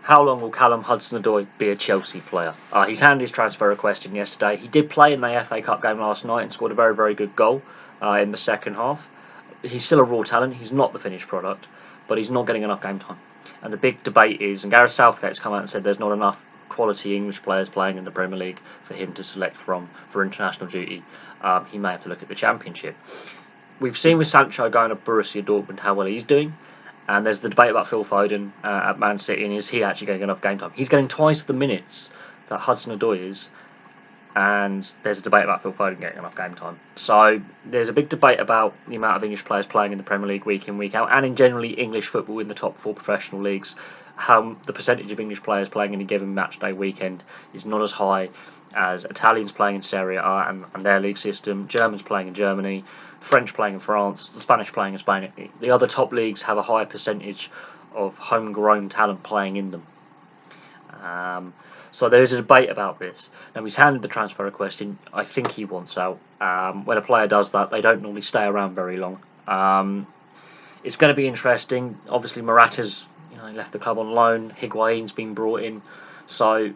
How long will Callum Hudson-Odoi be a Chelsea player? He's handed his transfer request in yesterday. He did play in the FA Cup game last night and scored a very, very good goal in the second half. He's still a raw talent. He's not the finished product, but he's not getting enough game time. And the big debate is, and Gareth Southgate's come out and said there's not enough quality English players playing in the Premier League for him to select from for international duty. He may have to look at the Championship. We've seen with Sancho going to Borussia Dortmund how well he's doing. And there's the debate about Phil Foden at Man City, and is he actually getting enough game time? He's getting twice the minutes that Hudson-Odoi is, and there's a debate about Phil Foden getting enough game time. So there's a big debate about the amount of English players playing in the Premier League week in, week out, and in generally English football in the top 4 professional leagues. How the percentage of English players playing in a given match day weekend is not as high as Italians playing in Serie A and their league system, Germans playing in Germany, French playing in France, the Spanish playing in Spain. The other top leagues have a higher percentage of homegrown talent playing in them. So there is a debate about this. Now, he's handed the transfer request in. I think he wants out. When a player does that, they don't normally stay around very long. It's going to be interesting. Obviously, Morata's left the club on loan. Higuain's been brought in. So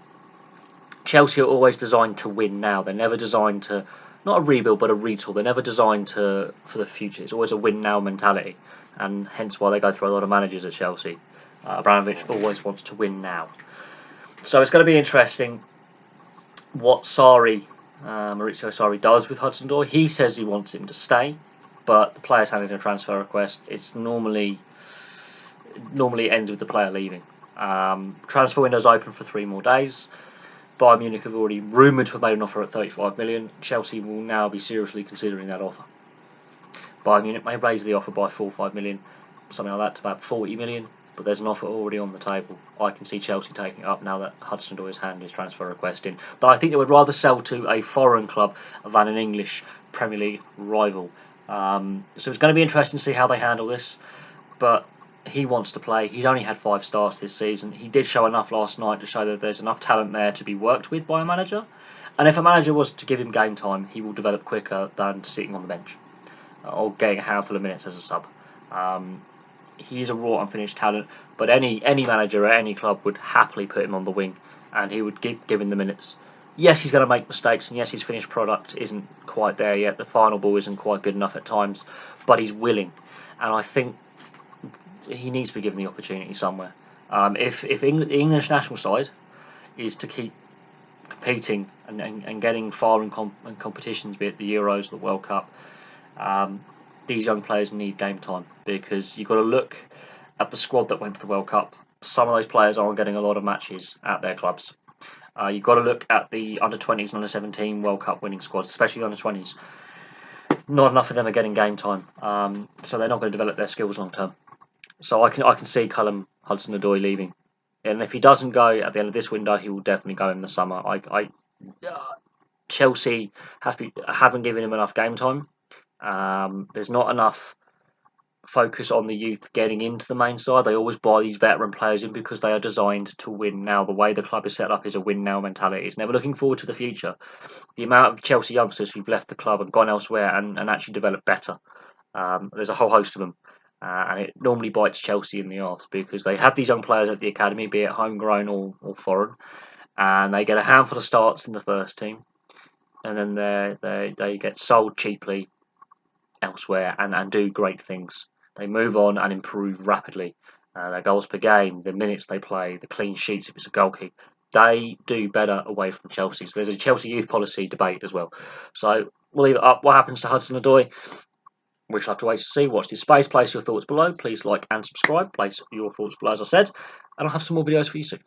Chelsea are always designed to win now. They're never designed to, not a rebuild, but a retool. They're never designed for the future. It's always a win now mentality, and hence why they go through a lot of managers at Chelsea. Abramovich always wants to win now. So it's going to be interesting what Maurizio Sarri does with Hudson-Odoi. He says he wants him to stay, but the player's handing a transfer request. It's normally ends with the player leaving. Transfer window's open for 3 more days. Bayern Munich have already rumoured to have made an offer at 35 million. Chelsea will now be seriously considering that offer. Bayern Munich may raise the offer by 4 or 5 million, something like that, to about 40 million. But there's an offer already on the table. I can see Chelsea taking it up now that Hudson-Odoi has handed his transfer request in. But I think they would rather sell to a foreign club than an English Premier League rival. So it's going to be interesting to see how they handle this. But he wants to play. He's only had 5 starts this season. He did show enough last night to show that there's enough talent there to be worked with by a manager. And if a manager was to give him game time, he will develop quicker than sitting on the bench or getting a handful of minutes as a sub. He's a raw, unfinished talent, but any manager at any club would happily put him on the wing, and he would give him the minutes. Yes, he's going to make mistakes, and yes, his finished product isn't quite there yet. The final ball isn't quite good enough at times, but he's willing, and I think he needs to be given the opportunity somewhere. If the English national side is to keep competing and getting far in competitions, be it the Euros, the World Cup, these young players need game time, because you've got to look at the squad that went to the World Cup. Some of those players aren't getting a lot of matches at their clubs. You've got to look at the under-20s and under-17 World Cup winning squads, especially the under-20s. Not enough of them are getting game time, so they're not going to develop their skills long term. So I can see Callum Hudson-Odoi leaving, and if he doesn't go at the end of this window, he will definitely go in the summer. Chelsea haven't given him enough game time. There's not enough focus on the youth getting into the main side. They always buy these veteran players in because they are designed to win now. The way the club is set up is a win now mentality. It's never looking forward to the future. The amount of Chelsea youngsters who've left the club and gone elsewhere and actually developed better, there's a whole host of them, and it normally bites Chelsea in the arse, because they have these young players at the academy, be it homegrown or foreign, and they get a handful of starts in the first team, and then they get sold cheaply elsewhere and do great things. They move on and improve rapidly. Their goals per game, the minutes they play, the clean sheets if it's a goal kick, they do better away from Chelsea. So there's a Chelsea youth policy debate as well. So we'll leave it up. What happens to Hudson-Odoi? We shall have to wait to see. Watch this space. Place your thoughts below. Please like and subscribe. Place your thoughts below, as I said. And I'll have some more videos for you soon.